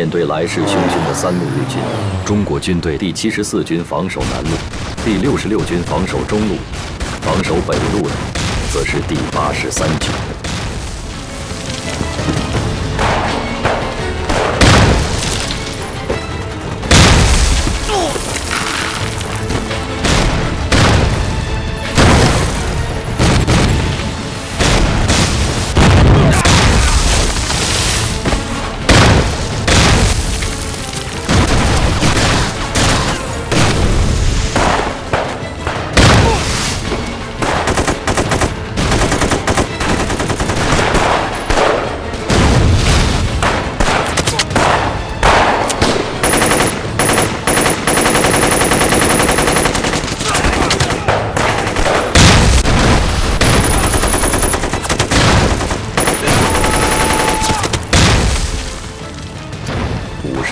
面对来势汹汹的三路日军，中国军队第74军防守南路，第66军防守中路，防守北路的则是第83军。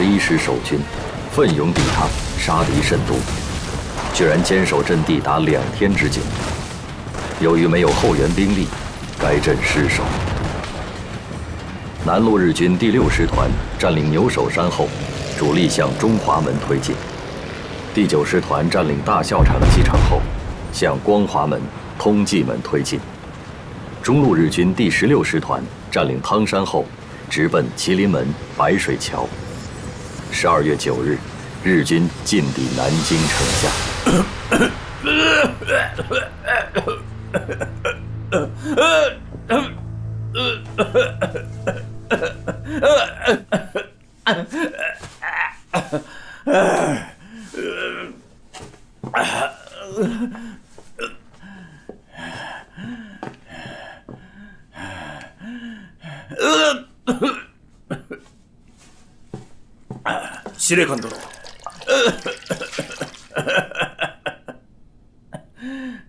51师守军奋勇抵抗，杀敌甚多，居然坚守阵地达2天之久。由于没有后援兵力，该阵失守。南路日军第6师团占领牛首山后，主力向中华门推进；第9师团占领大校场机场后，向光华门、通济门推进。中路日军第16师团占领汤山后，直奔麒麟门、白水桥。12月9日，日军进抵南京城下。司令官殿。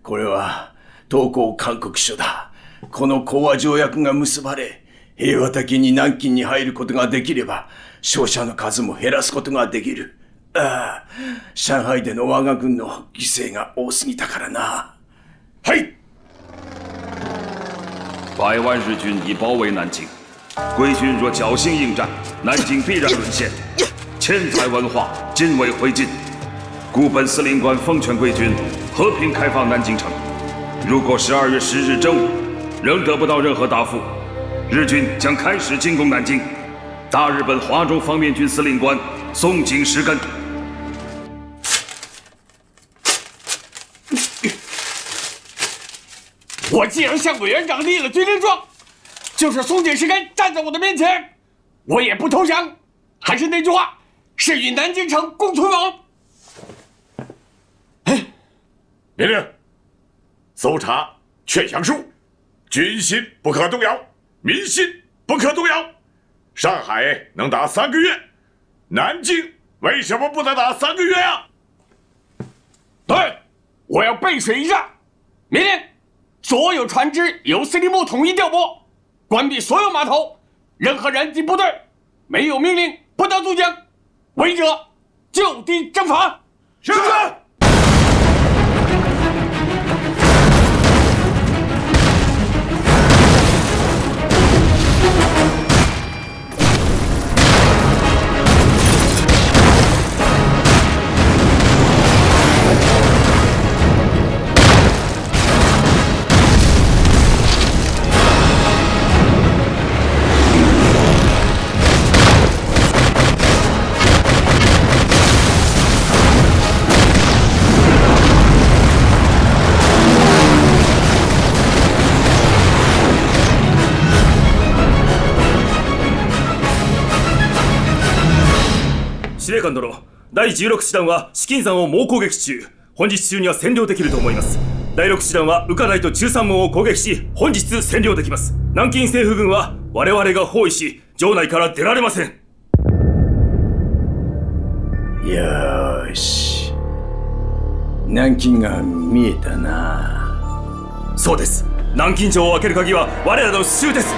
これは投降勧告書だ。この講和条約が結ばれ、平和的に南京に入ることができれば、傷者の数も減らすことができる。ああ、上海での我が軍の犠牲が多すぎたからな。はい。100万日军已包围南京，贵军若侥幸应战，南京必然沦陷。千载文化尽为灰烬，故本司令官奉劝贵军和平开放南京城。如果12月10日正午仍得不到任何答复，日军将开始进攻南京。大日本华中方面军司令官松井石根。我既然向委员长立了军令状，就是松井石根站在我的面前，我也不投降。还是那句话。是与南京城共存亡。命令：搜查劝降书，军心不可动摇，民心不可动摇。上海能打3个月，南京为什么不能打3个月啊？对，我要背水一战。命令：所有船只由司令部统一调拨，关闭所有码头，任何人及部队没有命令不得渡江。违者就地正法。是。司令官殿、第16師団は紫金山を猛攻撃中。本日中には占領できると思います。第6師団は宇課台と13門を攻撃し、本日占領できます。南京政府軍は我々が包囲し、城内から出られません。よーし、南京が見えたな。そうです。南京城を開ける鍵は我らの手中です。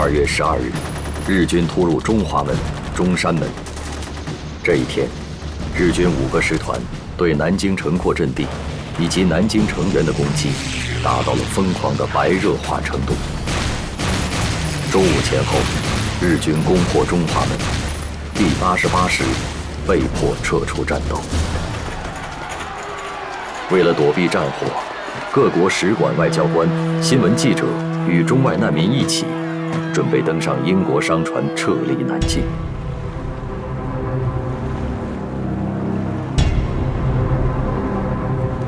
2月12日，日军突入中华门、中山门。这一天，日军5个师团对南京城廓阵地以及南京城垣的攻击达到了疯狂的白热化程度。中午前后，日军攻破中华门，第88师被迫撤出战斗。为了躲避战火，各国使馆外交官、新闻记者与中外难民一起，准备登上英国商船撤离南京。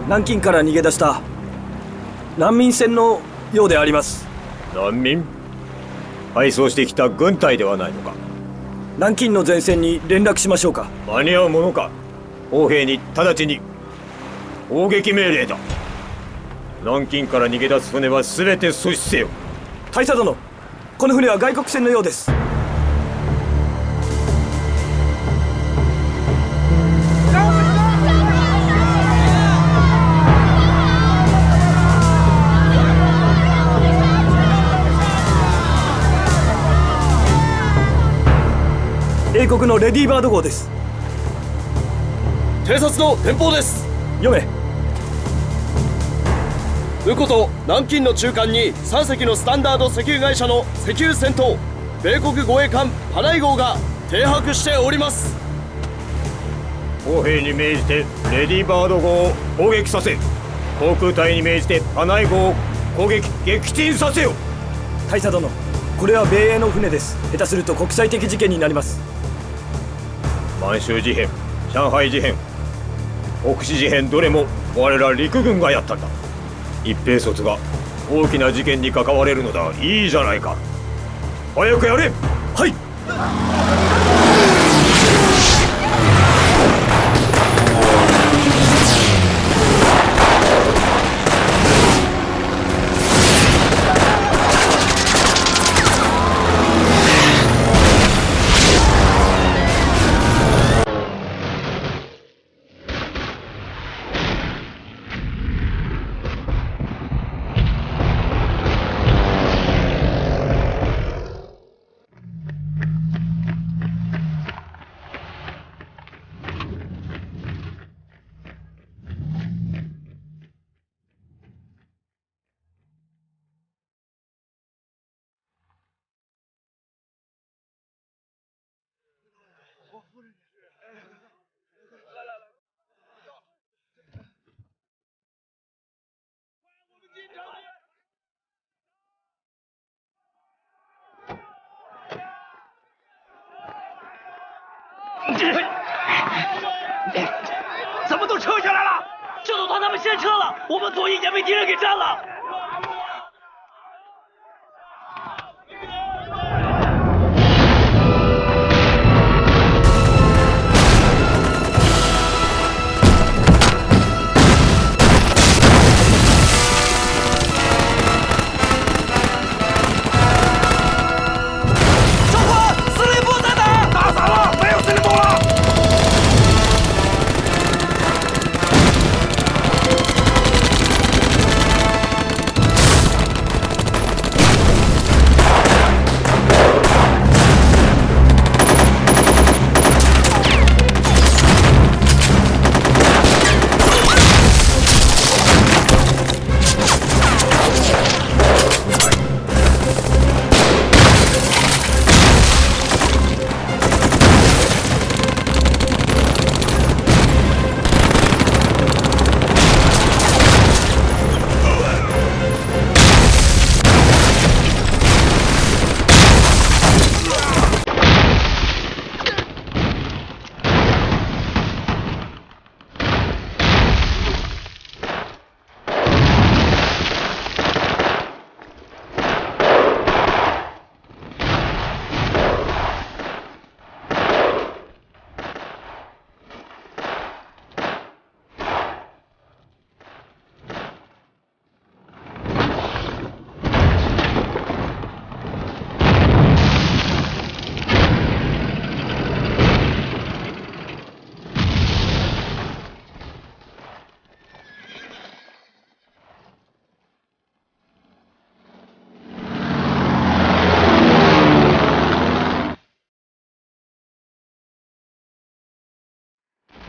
南京から逃げ出した難民船のようであります。難民？配送してきた軍隊ではないのか。南京の前線に連絡しましょうか。間に合うものか。砲兵に直ちに砲撃命令だ。南京から逃げ出す船は全て阻止せよ。大佐殿、この船は外国船のようです。英国のレディーバード号です。偵察の電報です。読め。ウコと南京の中間に3隻のスタンダード石油会社の石油船と米国護衛艦パナイ号が停泊しております。砲兵に命じてレディーバード号を砲撃させ、航空隊に命じてパナイ号を攻撃撃沈させよ。大佐殿、これは米英の船です。下手すると国際的事件になります。満州事変、上海事変、北市事変、どれも我ら陸軍がやったんだ。一兵卒が大きな事件に関われるのだ。いいじゃないか。早くやれ。はい。怎么都撤下来了？这都团他们先撤了，我们左翼已经被敌人给占了。长官，司令部在哪？打散了，没有司令部了。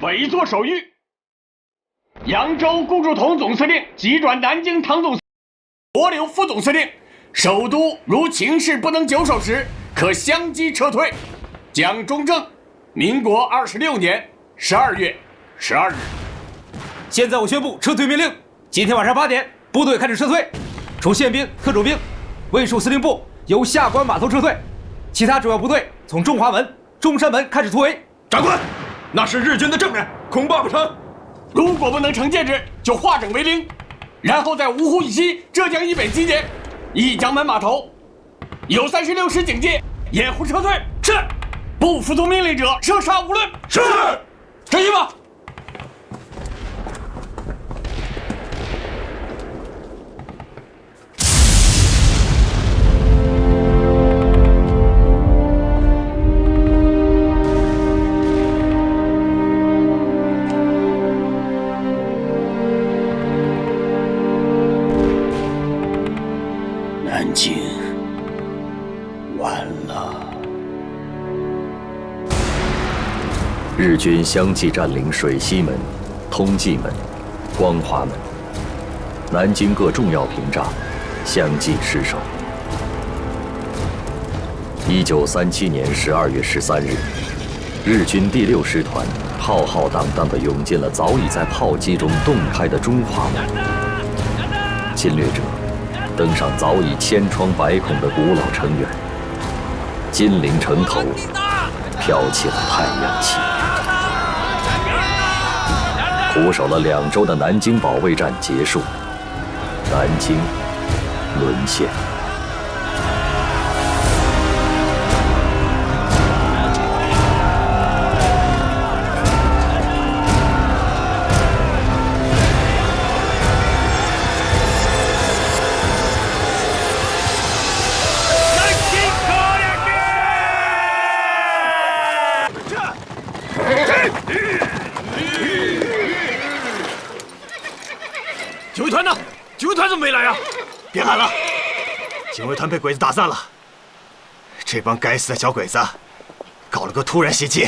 委座手谕：扬州顾祝同总司令急转南京唐总司令罗留副总司令，首都如情势不能久守时，可相机撤退。蒋中正，民国26年12月12日。现在我宣布撤退命令：今天晚上8点，部队开始撤退，除宪兵、特种兵、卫戍司令部由下关码头撤退，其他主要部队从中华门、中山门开始突围。长官，那是日军的正面，恐怕不成。如果不能成建制，就化整为零，然后在芜湖以西、浙江以北集结，以江门码头，有36师警戒，掩护撤退。是，不服从命令者射杀无论。是，陈一吧。南京完了。日军相继占领水西门、通济门、光华门，南京各重要屏障相继失守。1937年12月13日，日军第6师团浩浩荡荡地涌进了早已在炮击中洞开的中华门，侵略者登上早已千疮百孔的古老城垣，金陵城头飘起了太阳旗。苦守了2周的南京保卫战结束，南京沦陷。警卫团呢？警卫团怎么没来啊？别喊了，警卫团被鬼子打散了。这帮该死的小鬼子，搞了个突然袭击。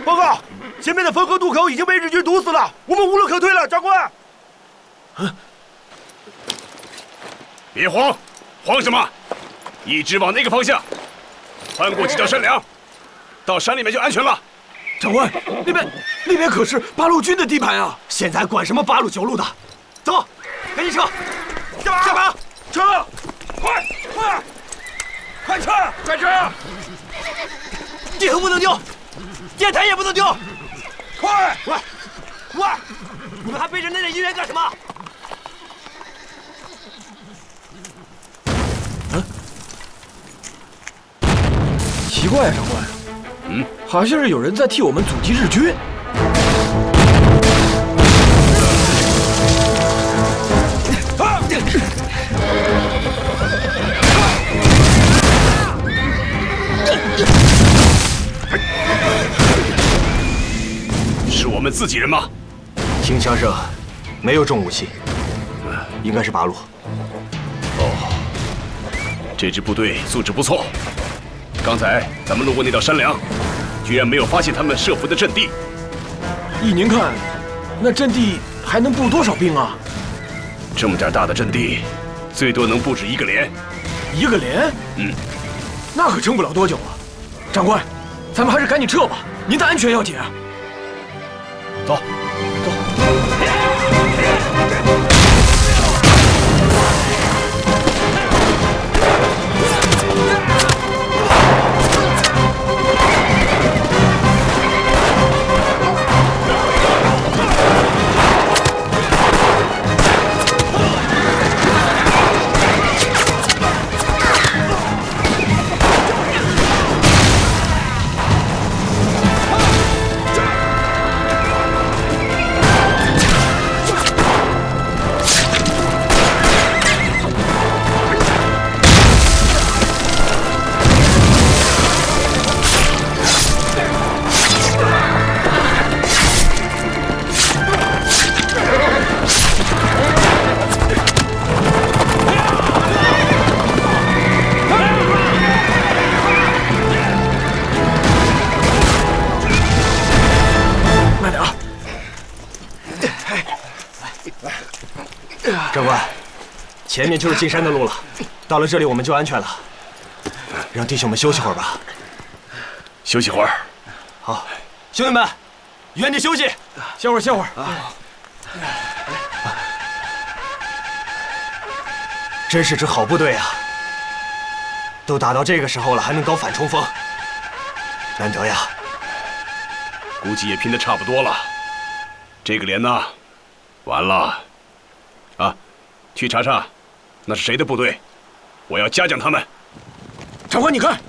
报告，前面的汾河渡口已经被日军堵死了，我们无路可退了，长官。别慌，慌什么？一直往那个方向，翻过几条山梁，到山里面就安全了。长官，那边可是八路军的地盘啊！现在管什么8路9路的？走，赶紧撤！干嘛？撤！快撤！快撤！地图不能丢，电台也不能丢！快！你们还背着那点医院干什么？奇怪呀，长官。好像是有人在替我们阻击日军。是我们自己人吗？听枪声，没有重武器，应该是8路。这支部队素质不错。刚才咱们路过那道山梁，居然没有发现他们设伏的阵地。依您看，那阵地还能布多少兵啊？这么点大的阵地，最多能布置1个连。1个连？那可撑不了多久啊！长官，咱们还是赶紧撤吧，您的安全要紧啊！走。长官，前面就是进山的路了，到了这里我们就安全了。让弟兄们休息会儿吧。休息会儿。好，兄弟们，原地休息，歇会儿，歇会儿。真是支好部队啊！都打到这个时候了，还能搞反冲锋，难得呀！估计也拼得差不多了。这个连呐，完了。啊，去查查，那是谁的部队？我要嘉奖他们。长官，你看，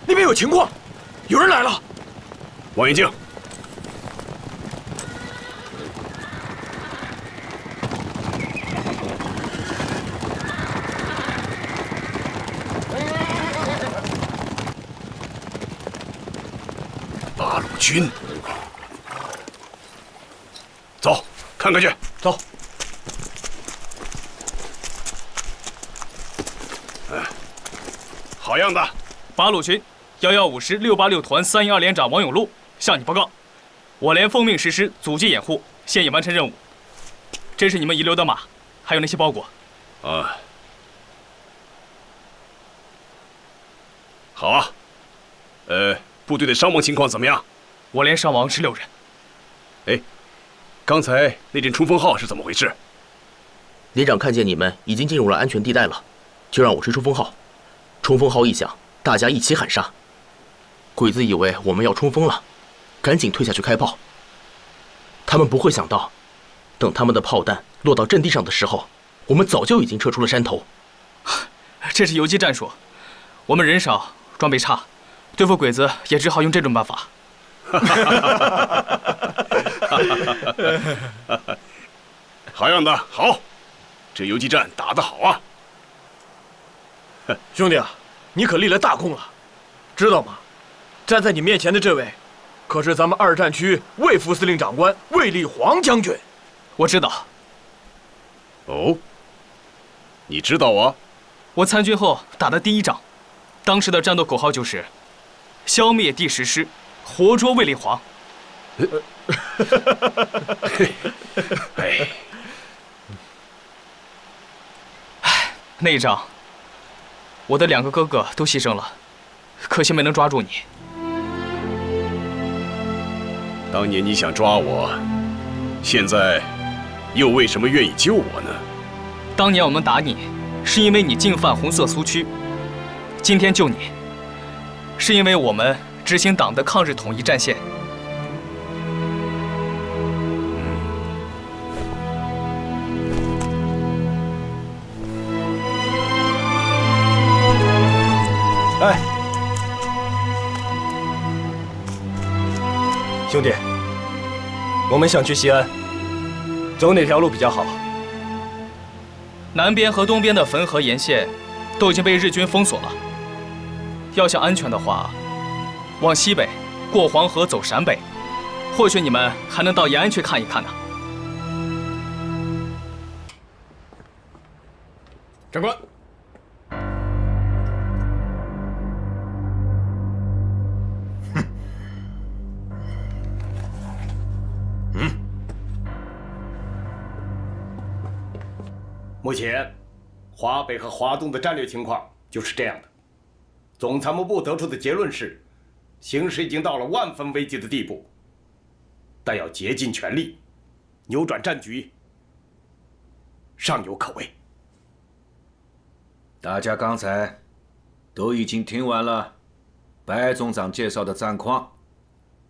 那边有情况，有人来了。望远镜。八路军，走，看看去。走。好样的！八路军115师686团312连长王永禄向你报告，我连奉命实施阻击掩护，现已完成任务。这是你们遗留的马，还有那些包裹。啊，好啊。部队的伤亡情况怎么样？我连伤亡16人。哎，刚才那阵冲锋号是怎么回事？连长看见你们已经进入了安全地带了，就让我吹冲锋号。冲锋号一响，大家一起喊杀。鬼子以为我们要冲锋了，赶紧退下去开炮。他们不会想到，等他们的炮弹落到阵地上的时候，我们早就已经撤出了山头。这是游击战术，我们人少，装备差，对付鬼子也只好用这种办法。好样的，好，这游击战打得好啊！兄弟啊，你可立了大功了，知道吗？站在你面前的这位，可是咱们2战区卫副司令长官卫立煌将军。我知道。哦，你知道啊？我参军后打的第一仗，当时的战斗口号就是“消灭第10师，活捉卫立煌”。那一仗，我的2个哥哥都牺牲了，可惜没能抓住你。当年你想抓我，现在又为什么愿意救我呢？当年我们打你，是因为你进犯红色苏区；今天救你，是因为我们执行党的抗日统一战线。哎，兄弟，我们想去西安，走哪条路比较好？南边和东边的汾河沿线都已经被日军封锁了。要想安全的话，往西北，过黄河走陕北，或许你们还能到延安去看一看呢。长官。目前，华北和华东的战略情况就是这样的。总参谋部得出的结论是，形势已经到了万分危急的地步，但要竭尽全力扭转战局，尚有可为。大家刚才都已经听完了白总长介绍的战况，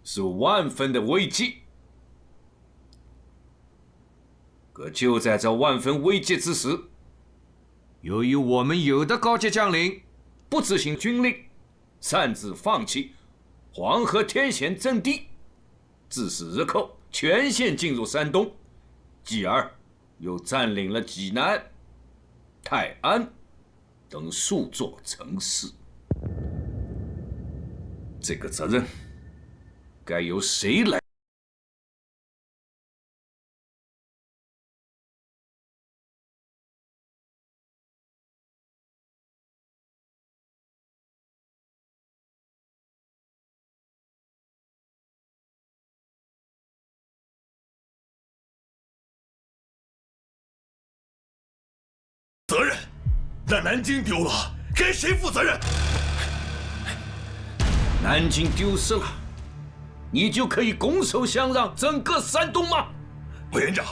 是万分的危急。可就在这万分危急之时，由于我们有的高级将领不执行军令，擅自放弃黄河天险阵地，致使日寇全线进入山东，继而又占领了济南、泰安等数座城市。这个责任该由谁来那南京丢了，该谁负责任？南京丢失了，你就可以拱手相让整个山东吗？委员长，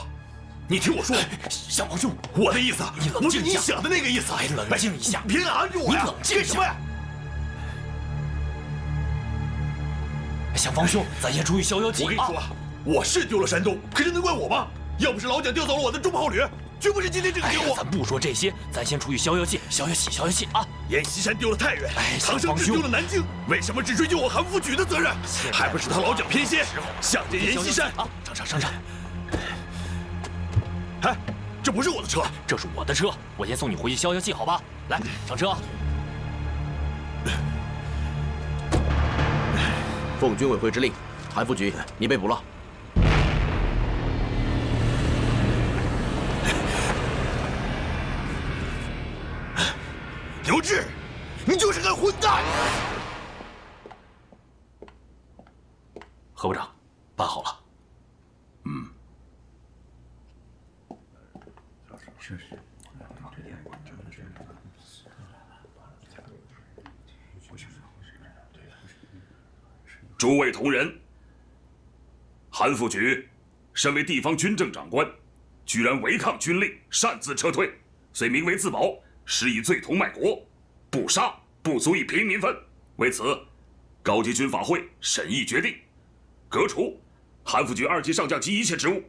你听我说，相王兄，我的意思不是你你冷静一下想的那个意思。冷静一下，别拦着我呀！你冷静一下干什么呀？相王兄，咱先出去逍遥记。我跟你说，我是丢了山东，可是能怪我吗？要不是老蒋调走了我的中炮旅，绝不是今天这个结果。咱不说这些，咱先出去逍遥记，逍遥气啊！阎锡山丢了太原，唐相王兄生智丢了南京，为什么只追究我韩复榘的责任？还不是他老蒋偏心，想着阎锡山啊！上！哎，这不是我的车，这是我的车，我先送你回去逍遥记，好吧？来，上车。奉军委会之令，韩复榘，你被捕了。刘志，你就是个混蛋！何部长，办好了。诸位同仁，韩复榘身为地方军政长官，居然违抗军令，擅自撤退，虽名为自保，实已罪同卖国，不杀不足以平民愤。为此，高级军法会审议决定，革除韩复榘2级上将及一切职务，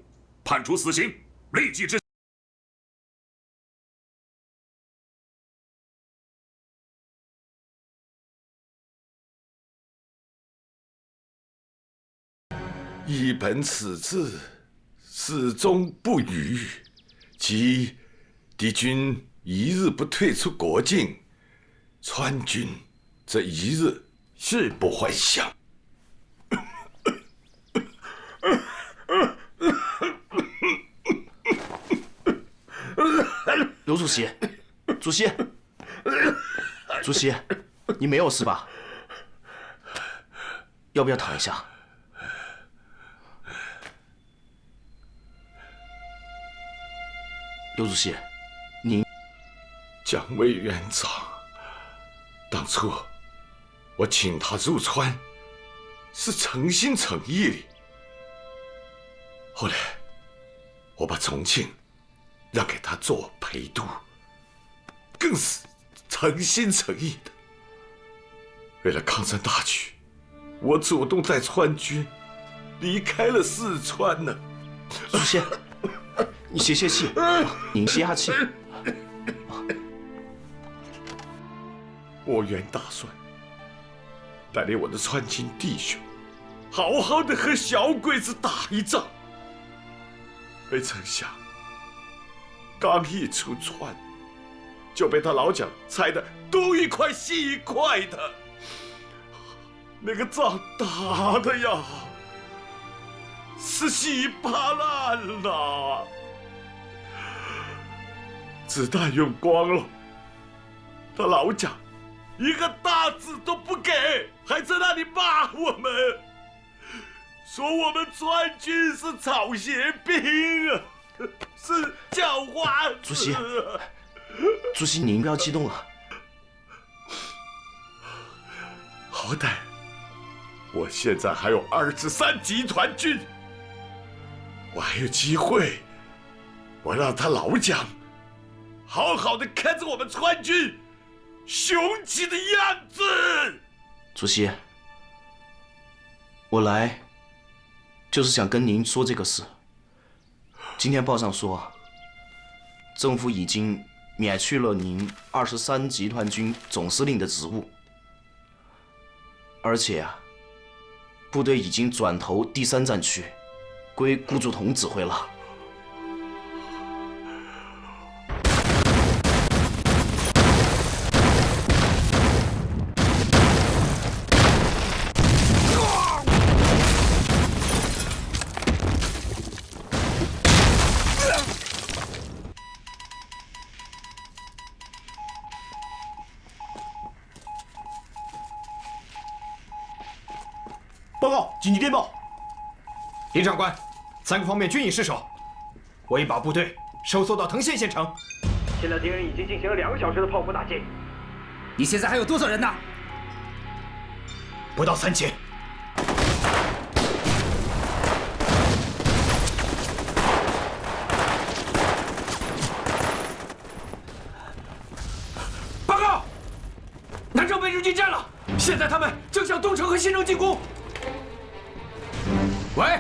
判处死刑，立即执行。一本此字，始终不渝，即敌军一日不退出国境，川军这一日誓不还乡。刘主席，主席，你没有事吧？要不要躺一下？刘主席，您，蒋委员长，当初我请他入川，是诚心诚意的。后来，我把重庆让给他做陪都，更是诚心诚意的。为了抗战大局，我主动带川军离开了四川呢。主席，你歇歇气，您歇下气。我原打算带领我的川军弟兄，好好的和小鬼子打一仗，没成想，刚一出川，就被他老蒋拆得东一块西一块的。那个仗打的呀，是稀巴烂了，子弹用光了，他老蒋一个大字都不给，还在那里骂我们，说我们川军是草鞋兵啊，是叫花子。主席，您不要激动了。好歹我现在还有23集团军，我还有机会，我让他老蒋好好的看着我们川军雄起的样子。主席，我来就是想跟您说这个事。今天报上说，政府已经免去了您23集团军总司令的职务，而且部队已经转投第3战区，归顾祝同指挥了。报告，紧急电报！林长官，3个方面均已失守，我已把部队收缩到藤县县城。现在敌人已经进行了2个小时的炮火打击。你现在还有多少人呢？不到3000。报告，南城被日军占了，现在他们正向东城和西城进攻。喂，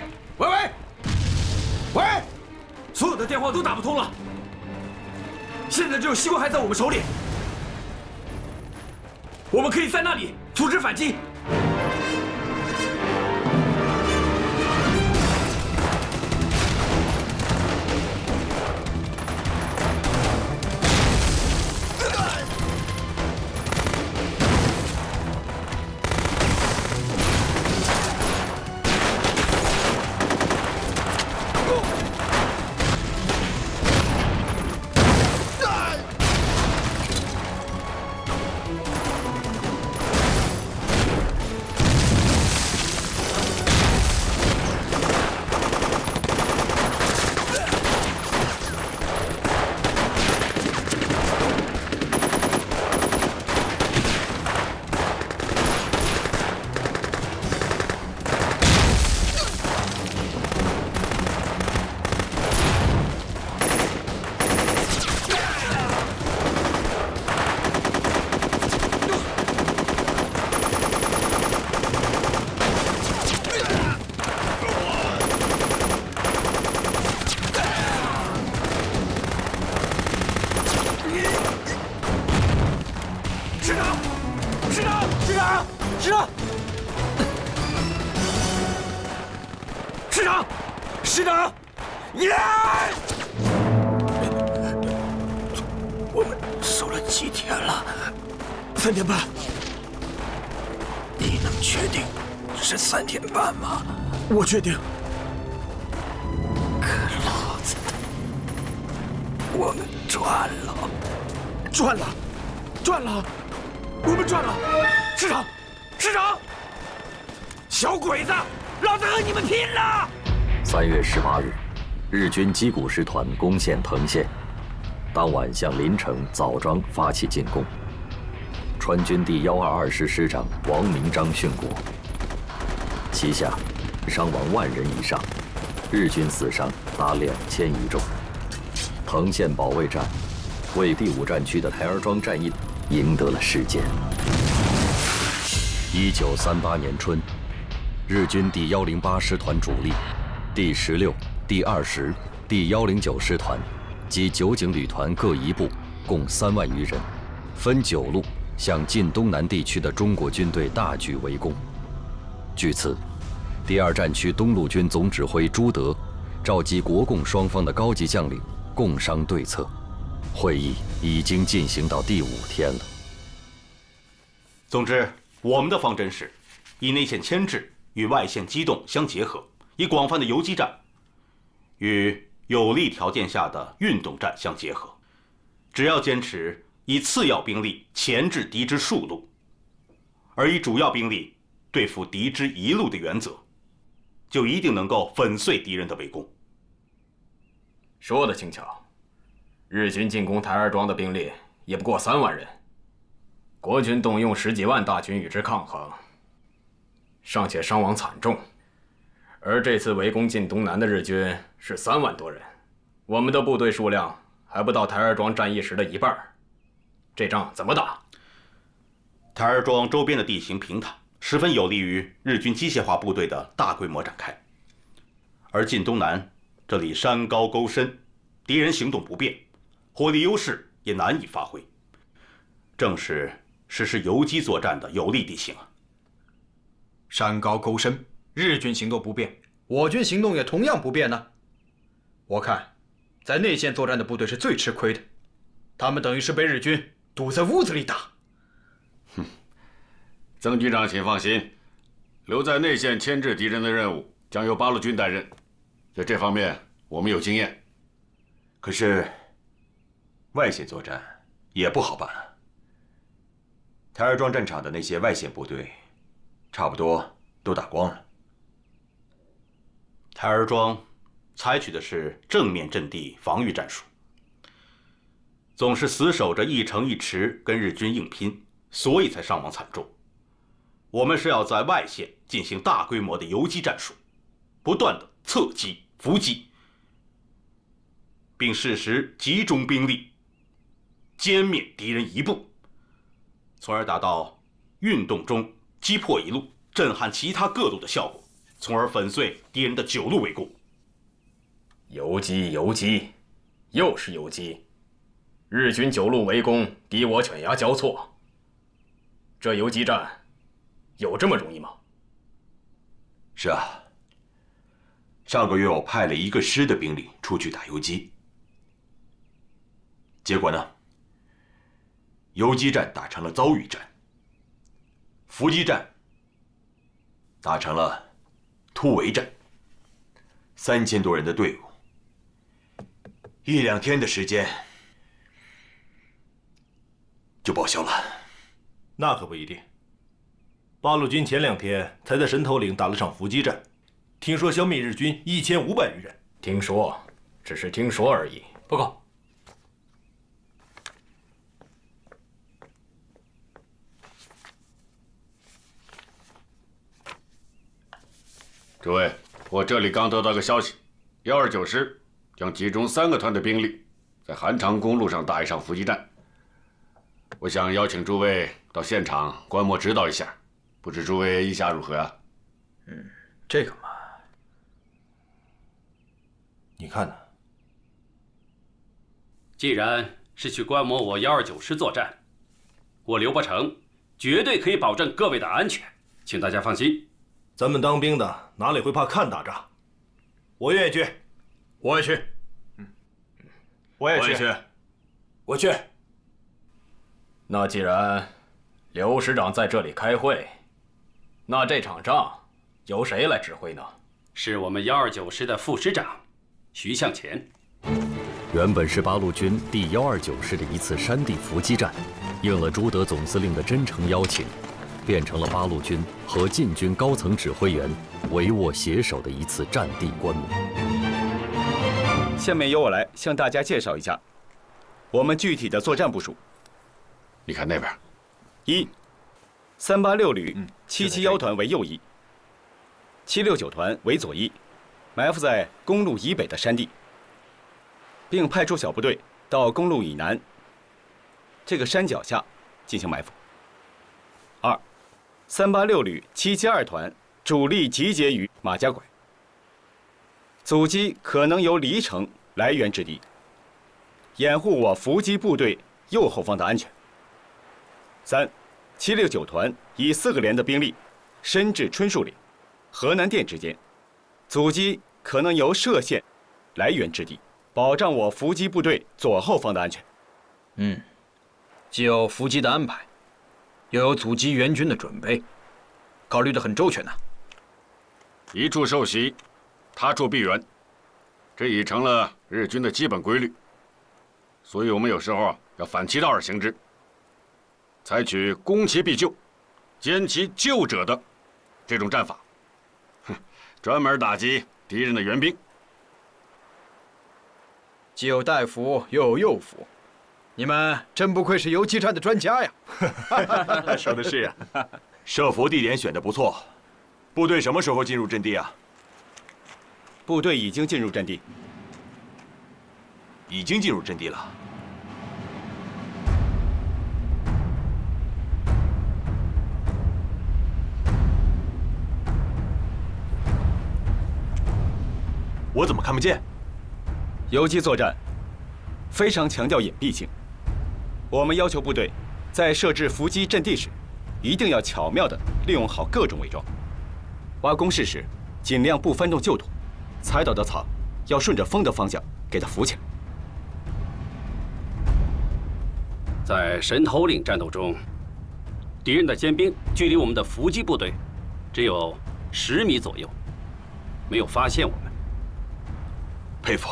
所有的电话都打不通了。现在只有西关还在我们手里，我们可以在那里组织反击。师长，我们守了几天了？3天半。你能确定是3天半吗？我确定。可老子的，我们赚了，我们赚了！师长，小鬼子，老子和你们拼了！3月18日，日军矶谷师团攻陷藤县，当晚向临城枣庄发起进攻。川军第122师师长王明章殉国，旗下伤亡10000人以上，日军死伤达2000余众。藤县保卫战为第5战区的台儿庄战役赢得了事件。1938年春，日军第108师团主力、第16、第20、第109师团及9警旅团各一部，共3万余人，分9路向晋东南地区的中国军队大举围攻。据此，第2战区东路军总指挥朱德召集国共双方的高级将领，共商对策。会议已经进行到第5天了。总之，我们的方针是以内线牵制与外线机动相结合，以广泛的游击战与有利条件下的运动战相结合。只要坚持以次要兵力钳制敌之数路，而以主要兵力对付敌之一路的原则，就一定能够粉碎敌人的围攻。说得轻巧，日军进攻台儿庄的兵力也不过3万人，国军动用10几万大军与之抗衡，尚且伤亡惨重。而这次围攻晋东南的日军是3万多人，我们的部队数量还不到台儿庄战役时的1半，这仗怎么打？台儿庄周边的地形平坦，十分有利于日军机械化部队的大规模展开。而晋东南这里山高沟深，敌人行动不便，火力优势也难以发挥，正是实施游击作战的有利地形啊。山高沟深，日军行动不便，我军行动也同样不便呢。我看，在内线作战的部队是最吃亏的，他们等于是被日军堵在屋子里打。曾局长，请放心，留在内线牵制敌人的任务将由八路军担任，在这方面我们有经验。可是，外线作战也不好办啊。台儿庄战场的那些外线部队，差不多都打光了。台儿庄采取的是正面阵地防御战术，总是死守着一城一池跟日军硬拼，所以才伤亡惨重。我们是要在外线进行大规模的游击战术，不断的侧击、伏击，并适时集中兵力，歼灭敌人一部，从而达到运动中击破一路，震撼其他各路的效果，从而粉碎敌人的9路围攻。游击，游击，又是游击。日军9路围攻，敌我犬牙交错。这游击战有这么容易吗？是啊，上个月我派了1个师的兵力出去打游击，结果呢，游击战打成了遭遇战，伏击战打成了突围战，3000多人的队伍，1、2天的时间就报销了。那可不一定。八路军前2天才在神头岭打了场伏击战，听说消灭日军1500余人。听说，只是听说而已。报告。诸位，我这里刚得到个消息，129师将集中3个团的兵力，在韩长公路上打一场伏击战。我想邀请诸位到现场观摩指导一下，不知诸位意下如何啊？这个嘛，你看呢？既然是去观摩我129师作战，我刘伯承绝对可以保证各位的安全，请大家放心。咱们当兵的哪里会怕看打仗？我愿意去，我也去，我也去，我去。那既然刘师长在这里开会，那这场仗由谁来指挥呢？是我们129师的副师长徐向前。原本是八路军第129师的一次山地伏击战，应了朱德总司令的真诚邀请，变成了八路军和晋军高层指挥员帷幄携手的一次战地观摩。下面由我来向大家介绍一下我们具体的作战部署。你看那边：1、386旅771团为右翼，769团为左翼，埋伏在公路以北的山地，并派出小部队到公路以南这个山脚下进行埋伏。2、386旅772团主力集结于马家拐，阻击可能由黎城来援之敌，掩护我伏击部队右后方的安全。3、769团以4个连的兵力深至春树岭、河南店之间，阻击可能由歙县来援之敌，保障我伏击部队左后方的安全。既有伏击的安排，又有阻击援军的准备，考虑得很周全呐。一处受袭，他处必援，这已成了日军的基本规律。所以我们有时候要反其道而行之，采取攻其必救、歼其救者的这种战法，专门打击敌人的援兵。既有大夫，又有右辅，你们真不愧是游击战的专家呀！说的是啊，设伏地点选得不错。部队什么时候进入阵地啊？部队已经进入阵地。已经进入阵地了。我怎么看不见？游击作战非常强调隐蔽性，我们要求部队在设置伏击阵地时，一定要巧妙地利用好各种伪装。挖工事时，尽量不翻动旧土，踩倒的草要顺着风的方向给它扶起来。在神头岭战斗中，敌人的尖兵距离我们的伏击部队只有10米左右，没有发现我们。佩服，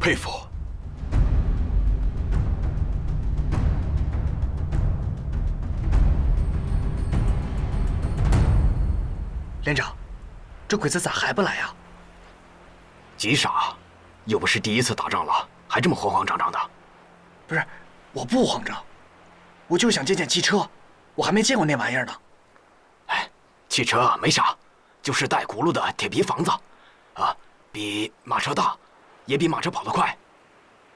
佩服。连长，这鬼子咋还不来啊？急傻，又不是第一次打仗了，还这么慌慌张张的。不是，我不慌张，我就想见见汽车，我还没见过那玩意儿呢。哎，汽车没啥，就是带轱辘的铁皮房子，啊，比马车大，也比马车跑得快。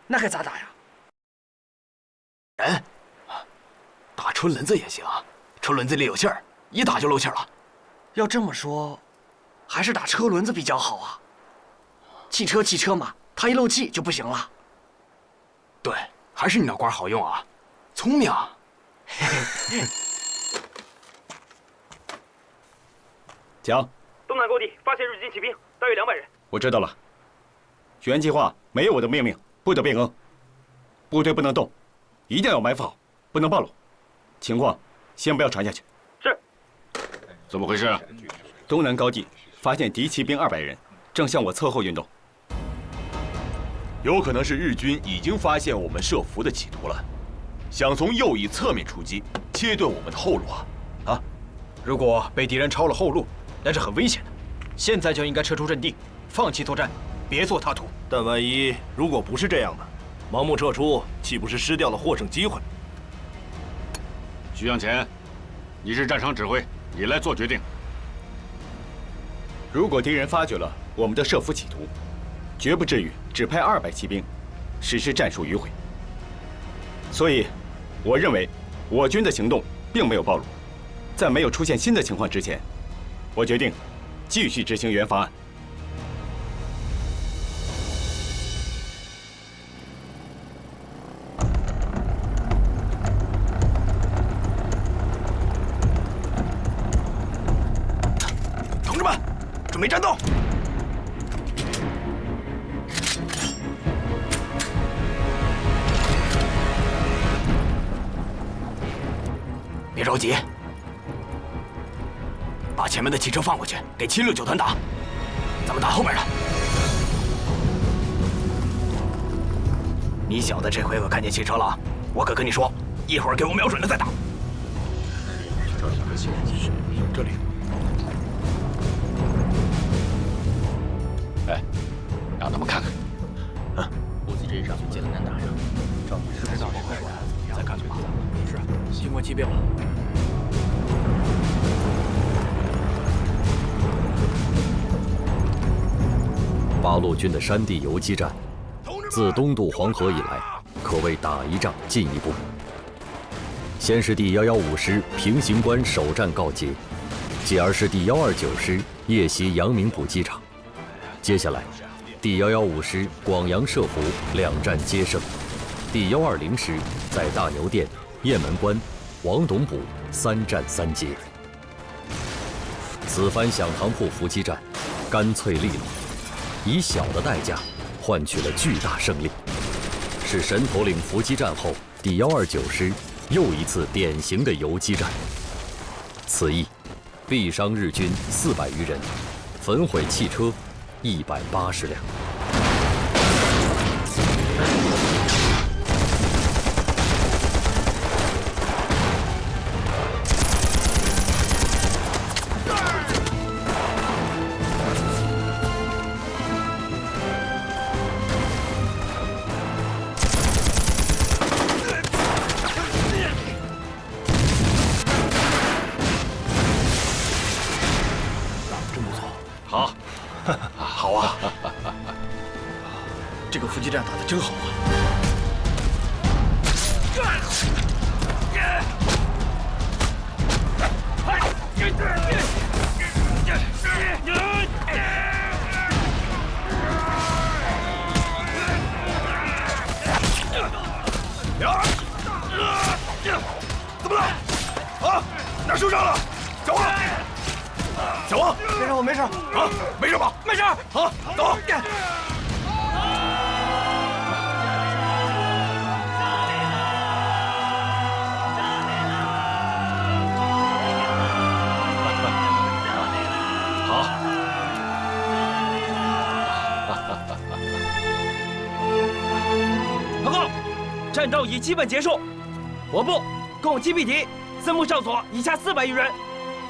那该咋打呀？人，打车轮子也行，车轮子里有气儿，一打就漏气儿了。要这么说，还是打车轮子比较好啊。汽车嘛，它一漏气就不行了。对，还是你那官好用啊，聪明啊。讲，东南高地发现日军骑兵，大约200人。我知道了。原计划没有我的命令，不得变更。部队不能动，一定要埋伏好，不能暴露。情况先不要传下去。是。怎么回事？东南高地发现敌骑兵200人，正向我侧后运动。有可能是日军已经发现我们设伏的企图了，想从右翼侧面出击，切断我们的后路啊！啊！如果被敌人抄了后路，那是很危险的。现在就应该撤出阵地，放弃作战，别做他图。但万一如果不是这样的，盲目撤出，岂不是失掉了获胜机会？徐向前，你是战场指挥，你来做决定。如果敌人发觉了我们的设伏企图，绝不至于只派200骑兵实施战术迂回。所以，我认为我军的行动并没有暴露。在没有出现新的情况之前，我决定继续执行原方案。同志们，准备战斗！别着急，把前面的汽车放过去，给769团打，咱们打后面的。你小子这回可看见汽车了？我可跟你说，一会儿给我瞄准了再打。这里。哎，让他们看看。啊，补给阵上艰难打仗，赵不知道这快点，再看看吧。是，经过激变了。八路军的山地游击战，自东渡黄河以来，可谓打一仗进一步。先是第115师平型关首战告捷，继而是第129师夜袭阳明补给场，接下来第115师广阳设伏2战皆胜，第120师在大牛店、雁门关、王董堡3战3捷。此番响堂铺伏击战，干脆利落，以小的代价换取了巨大胜利，是神头岭伏击战后第129师又一次典型的游击战。此役毙伤日军400余人，焚毁汽车180辆。好，好啊！这个伏击战打得真好啊！怎么了？啊，哪受伤了？小王，小王，先生，我没事。啊，没事吧？没事。好，走。报告，战斗已基本结束，我部共击毙敌4木上佐以下400余人，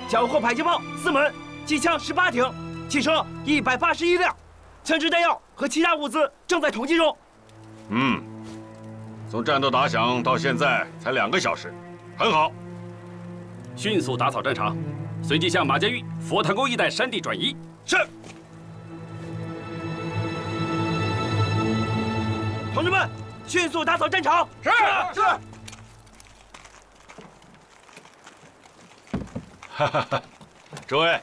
缴获迫击炮4门，机枪18挺，汽车181辆，枪支弹药和其他物资正在统计中。从战斗打响到现在才2个小时，很好。迅速打扫战场，随即向马家峪、佛坛沟一带山地转移。是。同志们，迅速打扫战场。是。哈哈哈，诸位，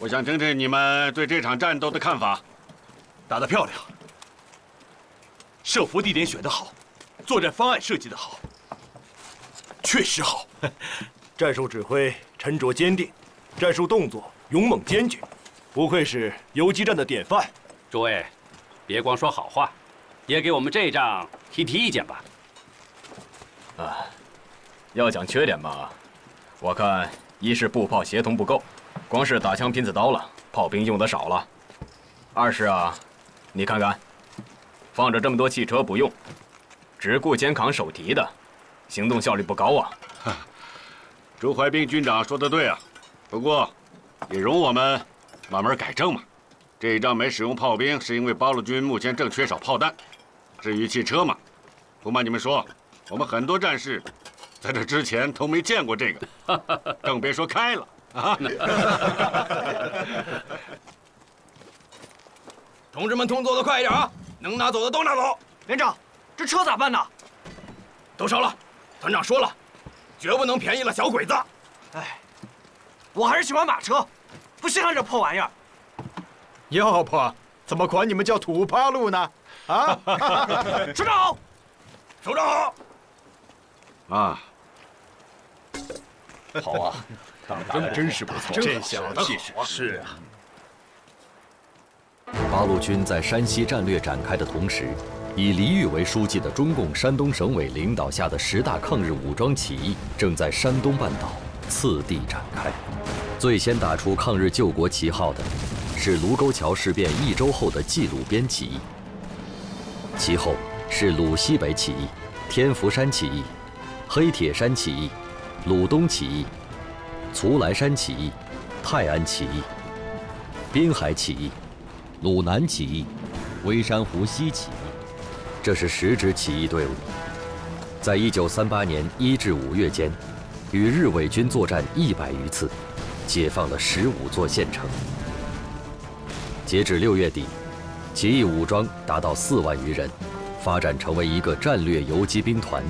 我想听听你们对这场战斗的看法。打得漂亮，设伏地点选得好，作战方案设计得好，确实好。战术指挥沉着坚定，战术动作勇猛坚决，不愧是游击战的典范。诸位，别光说好话，也给我们这一仗提意见吧。要讲缺点吧，我看一是步炮协同不够，光是打枪拼子刀了，炮兵用的少了；二是你看看，放着这么多汽车不用，只顾肩扛手提的，行动效率不高啊。朱怀彬军长说的对啊，不过也容我们慢慢改正嘛。这一仗没使用炮兵，是因为八路军目前正缺少炮弹。至于汽车嘛，不瞒你们说，我们很多战士在这之前都没见过这个，更别说开了啊！同志们，动作的快一点啊！能拿走的都拿走。连长，这车咋办呢？都烧了。团长说了，绝不能便宜了小鬼子。哎，我还是喜欢马车，不稀罕这破玩意儿。要不怎么管你们叫土八路呢？啊！首长好，首长好。啊，好啊，他们打得真是不错，这小子气势是啊。八路军在山西战略展开的同时，以黎玉为书记的中共山东省委领导下的10大抗日武装起义正在山东半岛次第展开。最先打出抗日救国旗号的是卢沟桥事变1周后的冀鲁边起义，其后是鲁西北起义、天福山起义、黑铁山起义、鲁东起义、徂来山起义、泰安起义、滨海起义、鲁南起义、微山湖西起义，这是10支起义队伍，在1938年1至5月间，与日伪军作战100余次，解放了15座县城。截至6月底，起义武装达到4万余人，发展成为一个战略游击兵团，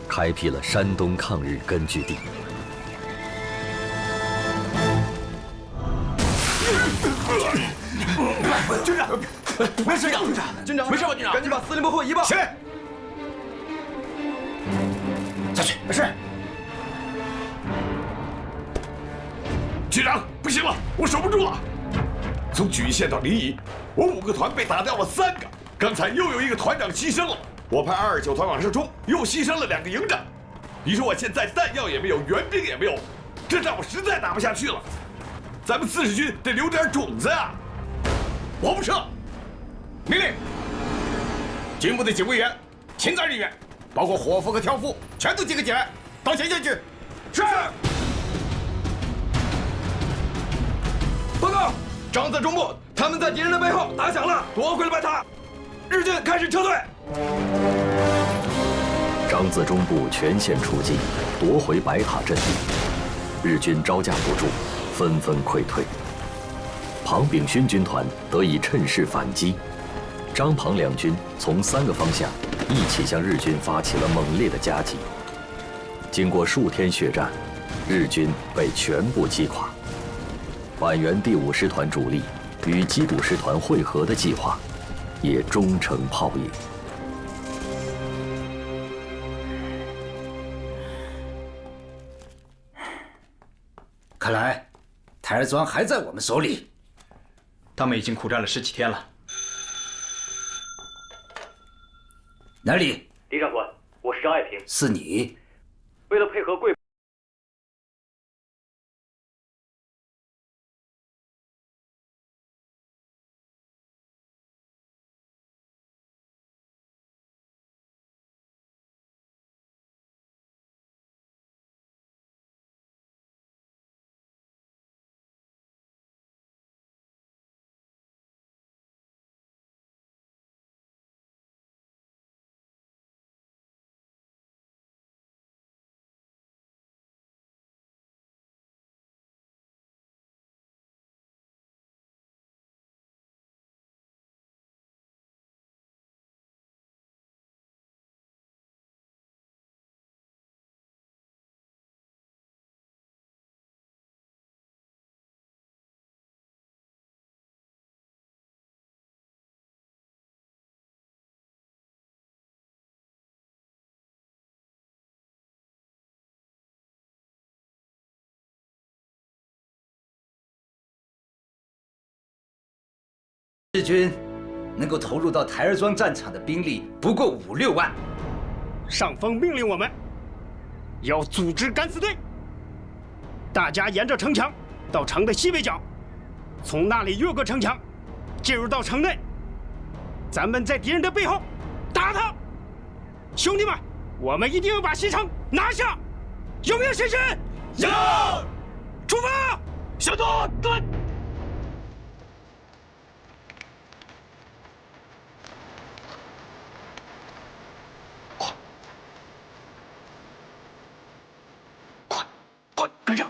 开辟了山东抗日根据地。军长，没事，军长，没事吧？军长，赶紧把司令部后移吧。起来，下去。是。局长，不行了，我守不住了。从莒县到临沂，我5个团被打掉了3个，刚才又有1个团长牺牲了。我派229团往上冲，又牺牲了2个营长。你说我现在弹药也没有，援兵也没有，这仗我实在打不下去了。咱们40军得留点种子啊！我不撤。命令，军部的警卫员、勤杂人员，包括伙夫和挑夫，全都集合起来，到前线去。是。报告，张自中部，他们在敌人的背后打响了，夺回了白塔，日军开始撤退。张自忠部全线出击，夺回白塔阵地，日军招架不住，纷纷溃退。庞炳勋军团得以趁势反击，张庞两军从3个方向一起向日军发起了猛烈的夹击。经过数天血战，日军被全部击垮。皖源第5师团主力与缉毒师团会合的计划也终成泡影。看来台儿庄还在我们手里。他们已经苦战了10几天了。哪里？李长官，我是张爱萍。是你？为了配合贵。日军能够投入到台儿庄战场的兵力不过5、6万。上峰命令我们要组织敢死队，大家沿着城墙到城的西北角，从那里越过城墙，进入到城内。咱们在敌人的背后打他。兄弟们，我们一定要把西城拿下！有没有信心？有！出发！向东，对。快跟上！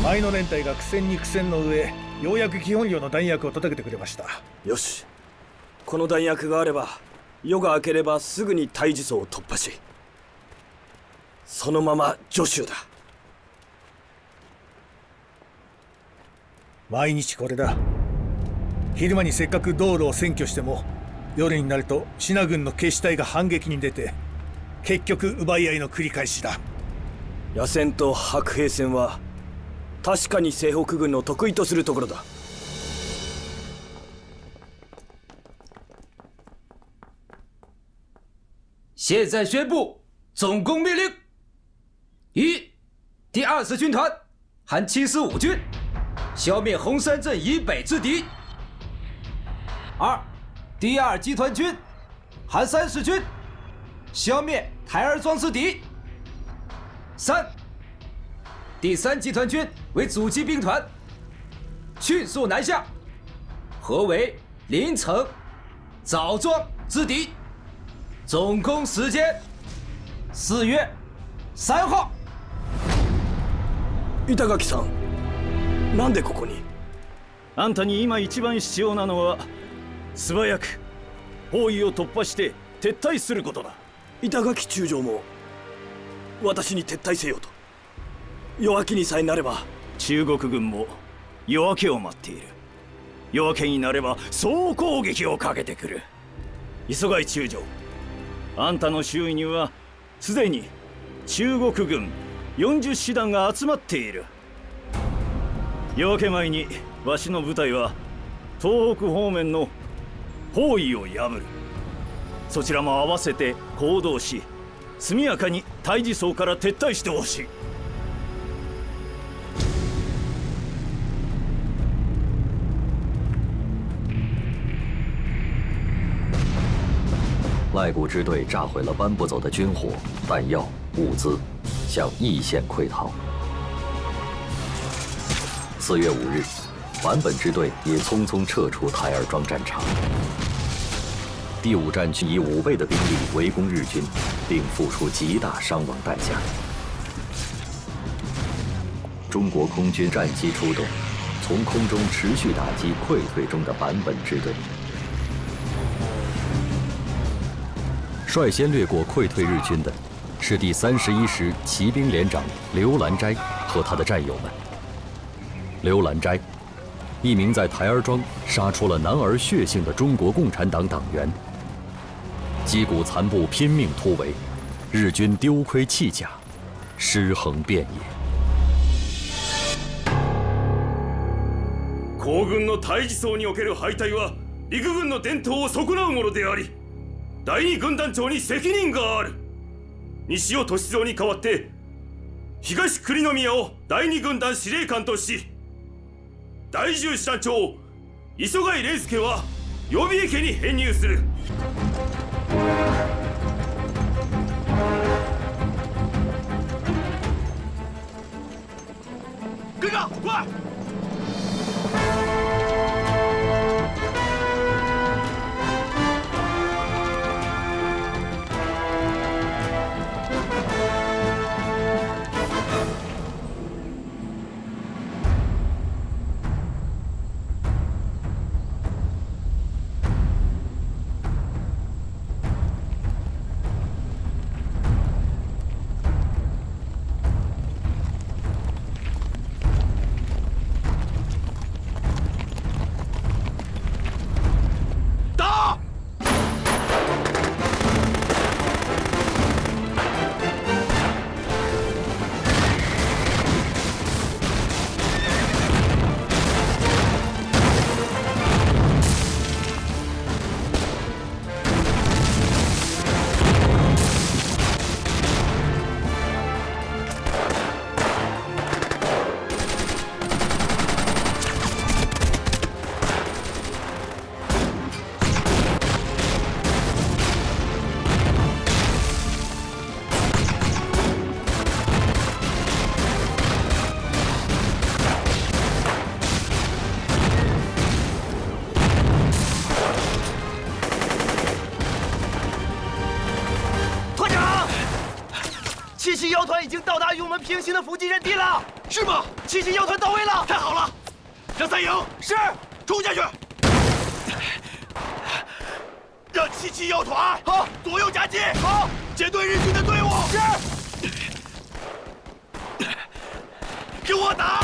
前の連隊が苦戦に苦戦の上、ようやく基本量の弾薬を届けてくれました。よし、この弾薬があれば夜が明ければすぐに対峙層を突破し、そのまま徐州だ。毎日これだ。昼間にせっかく道路を占拠しても、夜になると支那軍の決死隊が反撃に出て、結局奪い合いの繰り返しだ。野戦と白兵戦は確かに西北軍の得意とするところだ。现在宣布总攻命令：一、第20军团含75军，消灭红山镇以北之敌；二、第2集团军含30军，消灭台儿庄之敌；三、第3集团军为阻击兵团，迅速南下，合围临城、枣庄之敌。总攻时间4月3号。板垣さん、なんでここに？あんたに今一番必要なのは素早く包囲を突破して撤退することだ。板垣中将も私に撤退せよと。夜明けにさえなれば。中国軍も夜明けを待っている。夜明けになれば総攻撃をかけてくる。磯貝中将、あんたの周囲にはすでに中国軍40師団が集まっている。夜明け前にわしの部隊は東北方面の包囲を破る。そちらも合わせて行動し、速やかに対峙層から撤退してほしい。赖谷支队炸毁了搬不走的军火、弹药、物资，向义县溃逃。4月5日，坂本支队也匆匆撤出台儿庄战场。第5战区以5倍的兵力围攻日军，并付出极大伤亡代价。中国空军战机出动，从空中持续打击溃退中的坂本支队。率先掠过溃退日军的是第31师骑兵连长刘兰斋和他的战友们。刘兰斋，一名在台儿庄杀出了男儿血性的中国共产党党员。击鼓残部拼命突围，日军丢盔弃甲，尸横遍野。皇軍の対峙層における敗退は陸軍の伝統を損なうものであり、第2軍団長に責任がある。西尾歳三に代わって東栗宮を第二軍団司令官とし、第10師団長磯貝玲介は予備役に編入する。队长，快！77妖团已经到达与我们平行的伏击阵地了，是吗？77妖团到位了，太好了！让三营是冲下去，让77妖团好左右夹击，好截断日军的队伍，是，给我打！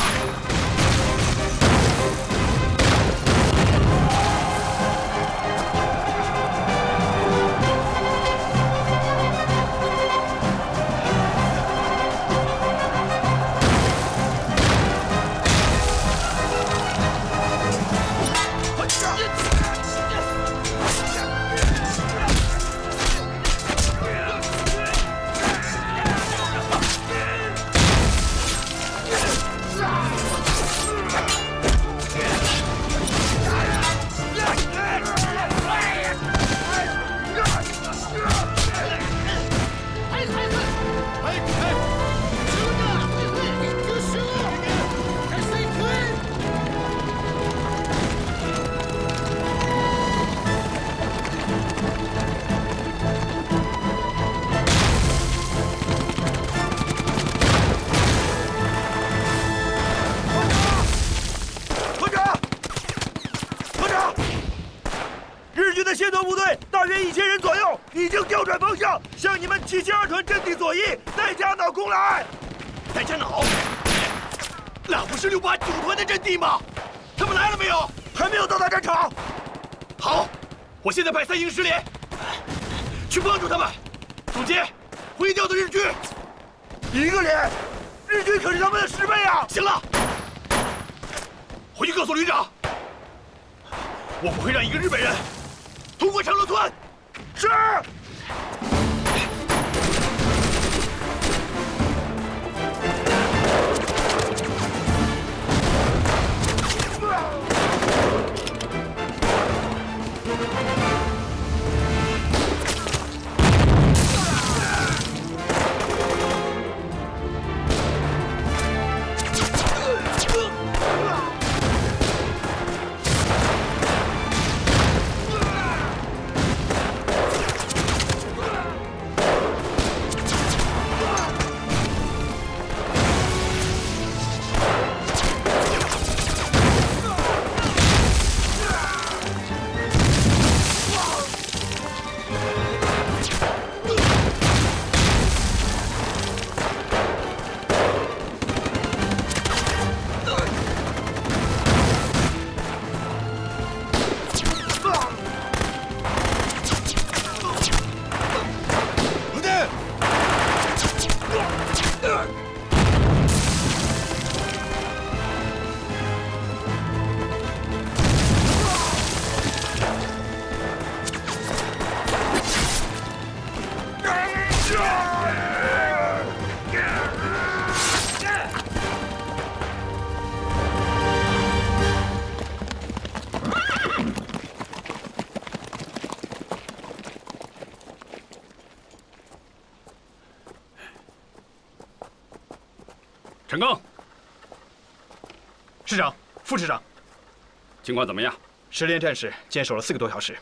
协同部队大约1000人左右，已经调转方向，向你们772团阵地左翼戴家脑攻来。戴家脑，那不是689团的阵地吗？他们来了没有？还没有到达战场。好，我现在派3营师连去帮助他们。总监，回调的日军1个连，日军可是他们的10倍啊！行了，回去告诉旅长，我不会让一个日本人通过长乐村。是。师长、副师长，情况怎么样？10连战士坚守了4个多小时，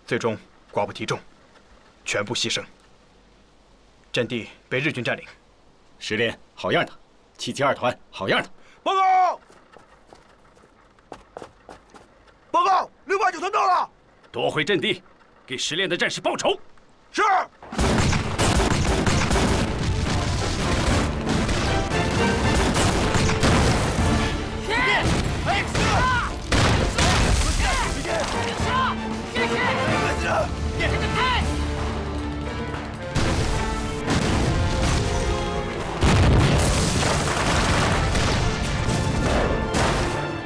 最终寡不敌众，全部牺牲，阵地被日军占领。10连好样的，772团好样的！报告！报告，689团到了，夺回阵地，给10连的战士报仇。是。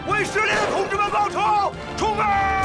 为10连的同志们报仇！冲啊！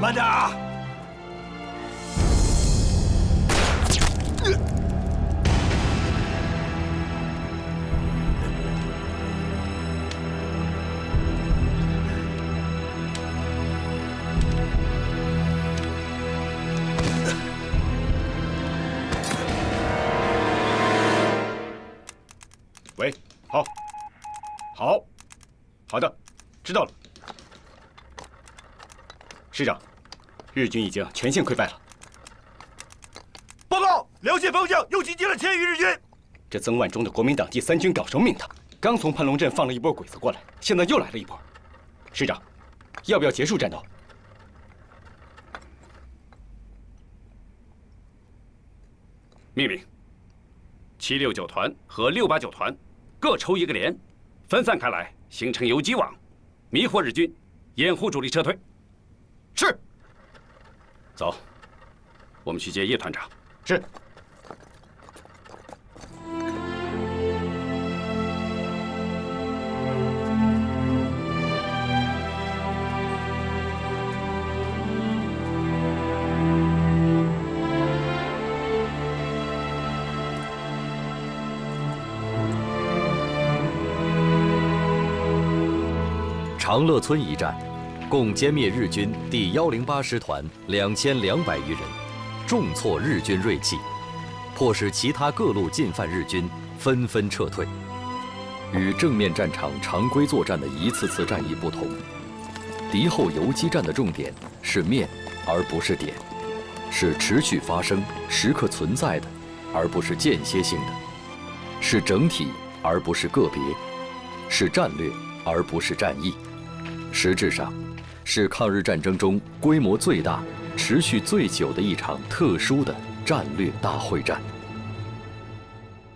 慢点啊！喂，好，好的，知道了。师长，日军已经全线溃败了。报告，辽线方向又集结了1000余日军。这曾万钟的国民党第3军搞生命的，刚从盘龙镇放了一波鬼子过来，现在又来了一波。师长，要不要结束战斗？命令，769团和689团各抽1个连，分散开来，形成游击网，迷惑日军，掩护主力撤退。是。走，我们去接叶团长。是。长乐村一战，共歼灭日军第108师团2200余人，重挫日军锐气，迫使其他各路进犯日军纷纷撤退。与正面战场常规作战的一次次战役不同，敌后游击战的重点是面，而不是点，是持续发生、时刻存在的，而不是间歇性的，是整体，而不是个别，是战略，而不是战役。实质上，是抗日战争中规模最大、持续最久的一场特殊的战略大会战。